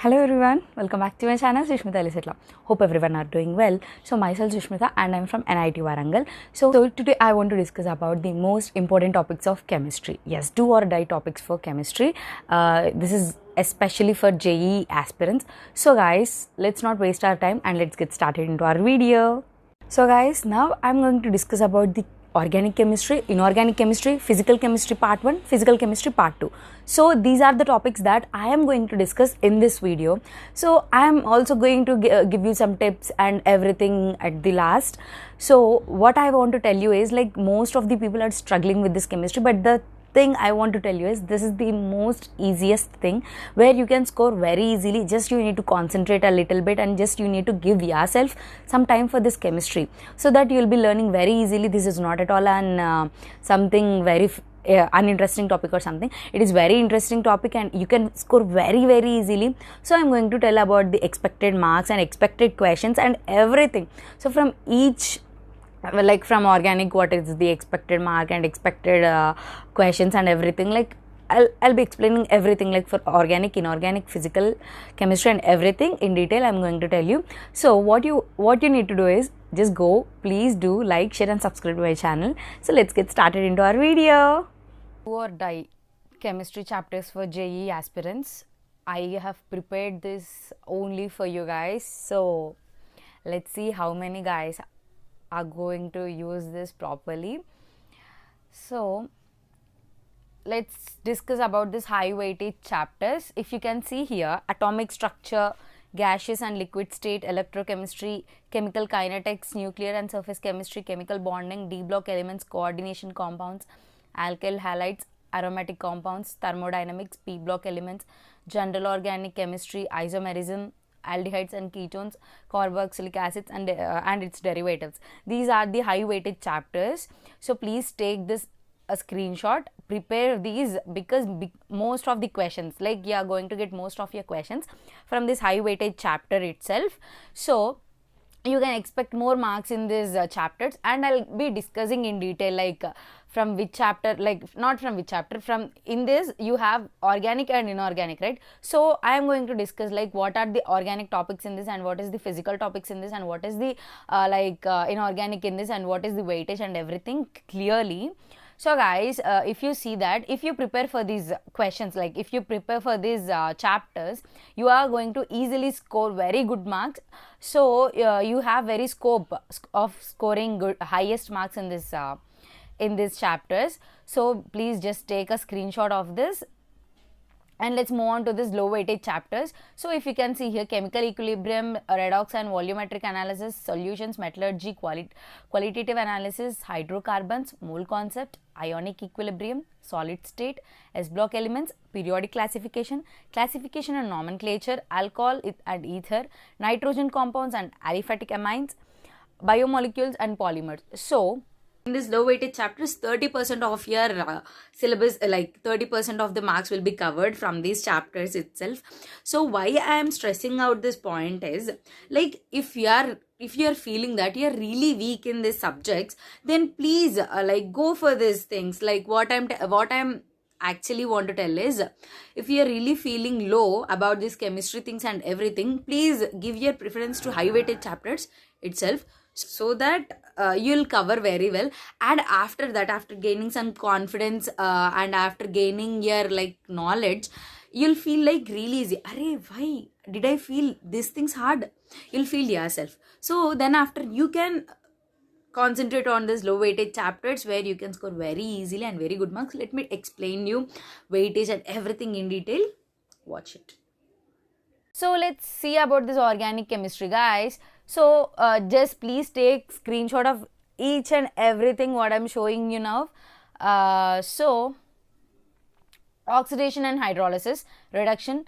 Hello everyone, welcome back to my channel Sushmita Alisetla. Hope everyone are doing well. So myself Sushmita and I'm from NIT Warangal. So today I want to discuss about the most important topics of chemistry. Yes, do or die topics for chemistry. This is especially for JEE aspirants. So guys, let's not waste our time and let's get started into our video. So guys, now I'm going to discuss about the organic chemistry, inorganic chemistry, physical chemistry part 1, physical chemistry part 2. So these are the topics that I am going to discuss in this video. So I am also going to give you some tips and everything at the last. So what I want to tell you is, like, most of the people are struggling with this chemistry, but the thing I want to tell you is this is the most easiest thing where you can score very easily. Just you need to concentrate a little bit and just you need to give yourself some time for this chemistry so that you will be learning very easily. This is not at all an something very uninteresting topic or something. It is very interesting topic and you can score very easily. So I'm going to tell about the expected marks and expected questions and everything. So from each, like from organic, what is the expected mark and expected questions and everything, like I'll be explaining everything, like for organic, inorganic, physical chemistry and everything in detail I'm going to tell you. So what you need to do is just go, please do like, share and subscribe to my channel. So let's get started into our video. Do or die chemistry chapters for JEE aspirants. I have prepared this only for you guys. So let's see how many guys are going to use this properly. So let's discuss about this high weightage chapters. If you can see here, atomic structure, gaseous and liquid state, electrochemistry, chemical kinetics, nuclear and surface chemistry, chemical bonding, D block elements, coordination compounds, alkyl halides, aromatic compounds, thermodynamics, P block elements, general organic chemistry, isomerism, aldehydes and ketones, carboxylic acids and its derivatives. These are the high weightage chapters. So please take this a screenshot, prepare these, because most of the questions, like you are going to get most of your questions from this high weightage chapter itself. So you can expect more marks in these chapters, and I'll be discussing in detail, like from which chapter, like not from which chapter, from in this you have organic and inorganic, right? So I am going to discuss like what are the organic topics in this and what is the physical topics in this and what is the inorganic in this and what is the weightage and everything clearly. So guys, if you see that, if you prepare for these questions, like if you prepare for these chapters, you are going to easily score very good marks. So you have very scope of scoring good highest marks in these chapters. So please just take a screenshot of this. And let's move on to this low weightage chapters. So if you can see here, chemical equilibrium, redox and volumetric analysis, solutions, metallurgy, qualitative analysis, hydrocarbons, mole concept, ionic equilibrium, solid state, S block elements, periodic classification, classification and nomenclature, alcohol and ether, nitrogen compounds and aliphatic amines, biomolecules and polymers. So in this low weightage chapters, 30% of your syllabus, like 30% of the marks will be covered from these chapters itself. So why I am stressing out this point is, like, if you are feeling that you are really weak in these subjects, then please like go for these things. Like what I'm actually want to tell is, if you are really feeling low about this chemistry things and everything, please give your preference to high weightage chapters itself, so that you'll cover very well. And after that, after gaining some confidence and after gaining your like knowledge, you'll feel like really easy. Arey, why did I feel these things hard? You'll feel yourself. So then after, you can concentrate on this low weightage chapters where you can score very easily and very good marks. Let me explain you weightage and everything in detail. Watch it. So let's see about this organic chemistry, guys. So just please take screenshot of each and everything what I'm showing you now. So oxidation and hydrolysis, reduction,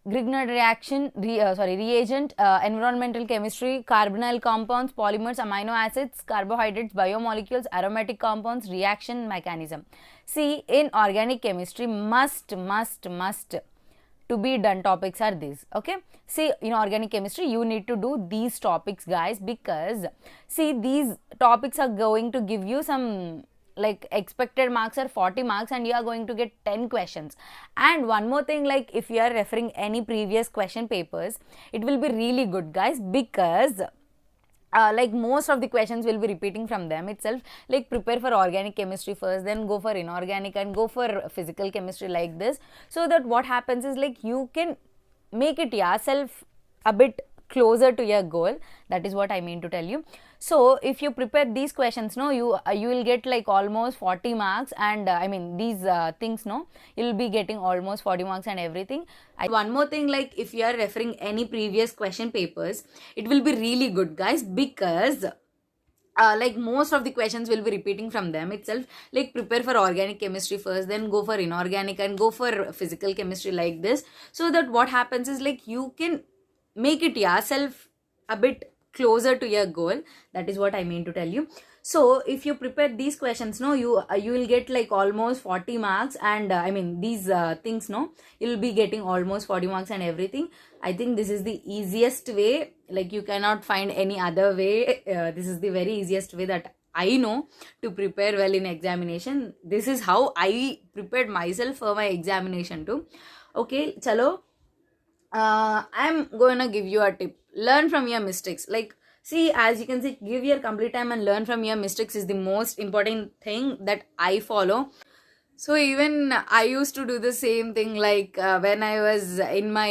Grignard reaction, reagent, environmental chemistry, carbonyl compounds, polymers, amino acids, carbohydrates, biomolecules, aromatic compounds, reaction mechanism. See, in organic chemistry, must to be done topics are these. Okay, see, in organic chemistry you need to do these topics, guys, because see, these topics are going to give you some like expected marks are 40 marks and you are going to get 10 questions. And one more thing, like if you are referring any previous question papers, it will be really good, guys, because like most of the questions will be repeating from them itself. Like prepare for organic chemistry first, then go for inorganic and go for physical chemistry, like this. So that what happens is like you can make it yourself a bit closer to your goal. That is what I mean to tell you. So if you prepare these questions, no, you will get like almost 40 marks, and I mean these things, no, you'll be getting almost 40 marks and everything. One more thing, like if you are referring any previous question papers, it will be really good, guys, because like most of the questions will be repeating from them itself. Like prepare for organic chemistry first, then go for inorganic and go for physical chemistry, like this. So that what happens is like you can make it yourself a bit closer to your goal. That is what I mean to tell you. So if you prepare these questions, no, you will get like almost 40 marks, and I mean these things, no, you'll be getting almost 40 marks and everything. I think this is the easiest way. Like you cannot find any other way. This is the very easiest way that I know to prepare well in examination. This is how I prepared myself for my examination too. Okay, chalo. I'm gonna give you a tip. Learn from your mistakes. Like, see, as you can see, give your complete time and learn from your mistakes is the most important thing that I follow. So even I used to do the same thing, like when I was in my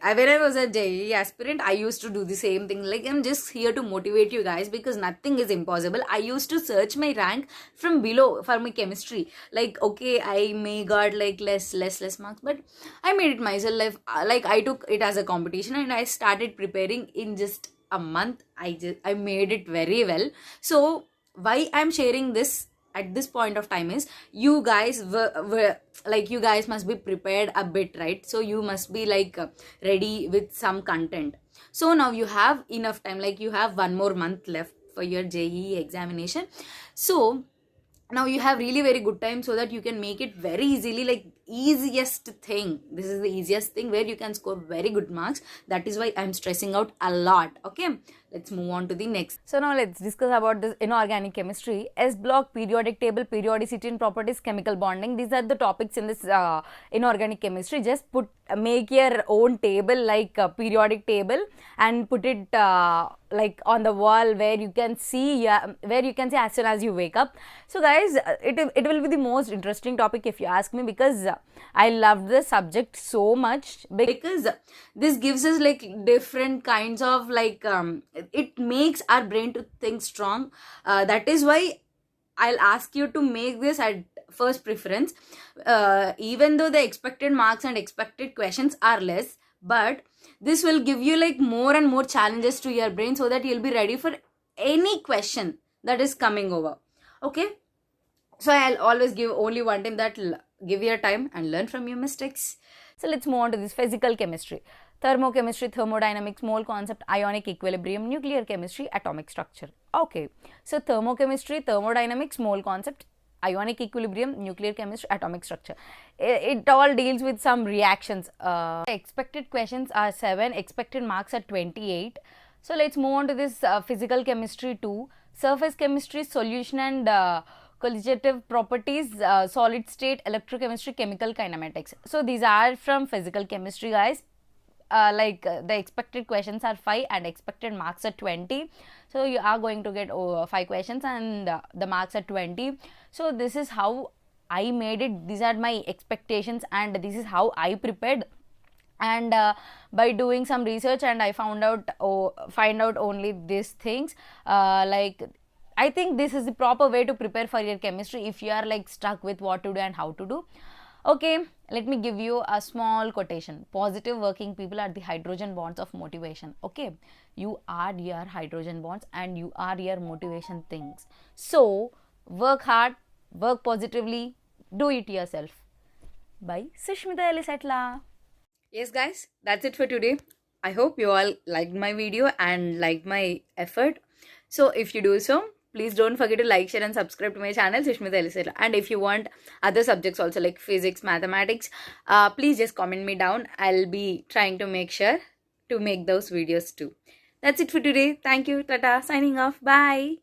when I was a JEE aspirant, I used to do the same thing. Like I'm just here to motivate you guys because nothing is impossible. I used to search my rank from below for my chemistry. Like okay, I may got like less marks, but I made it myself. Like I took it as a competition and I started preparing in just a month. I made it very well. So why I'm sharing this at this point of time is you guys were like you guys must be prepared a bit, right? So you must be like ready with some content. So now you have enough time, like you have one more month left for your JEE examination. So now you have really very good time so that you can make it very easily. Like easiest thing, this is the easiest thing where you can score very good marks. That is why I'm stressing out a lot. Okay, let's move on to the next. So now let's discuss about this inorganic chemistry. S block, periodic table, periodicity and properties, chemical bonding. These are the topics in this inorganic chemistry. Just make your own table, like a periodic table, and put it like on the wall where you can see as soon as you wake up. So guys, it will be the most interesting topic if you ask me, because I loved the subject so much, because this gives us like different kinds of like it makes our brain to think strong. That is why I'll ask you to make this at first preference, even though the expected marks and expected questions are less, but this will give you like more and more challenges to your brain so that you'll be ready for any question that is coming over. Okay, so I'll always give only one time, that give your time and learn from your mistakes. So let's move on to this physical chemistry. Thermochemistry, thermodynamics, mole concept, ionic equilibrium, nuclear chemistry, atomic structure. Okay, so thermochemistry, thermodynamics, mole concept, ionic equilibrium, nuclear chemistry, atomic structure. It all deals with some reactions. Expected questions are 7, expected marks are 28. So let's move on to this physical chemistry 2. Surface chemistry, solution and colligative properties, solid state, electrochemistry, chemical kinematics. So these are from physical chemistry, guys. The expected questions are 5 and expected marks are 20. So you are going to get 5 questions and the marks are 20. So this is how I made it. These are my expectations and this is how I prepared. And by doing some research, and I find out only these things. I think this is the proper way to prepare for your chemistry if you are like stuck with what to do and how to do. Okay, let me give you a small quotation. Positive working people are the hydrogen bonds of motivation. Okay, you are your hydrogen bonds and you are your motivation things. So work hard, work positively, do it yourself. Bye, Sushmita Elisatla. Yes guys, that's it for today. I hope you all liked my video and liked my effort. So if you do so, please don't forget to like, share and subscribe to my channel, Sushmita Elisatla. And if you want other subjects also like physics, mathematics, please just comment me down. I'll be trying to make sure to make those videos too. That's it for today. Thank you. Tata. Signing off. Bye.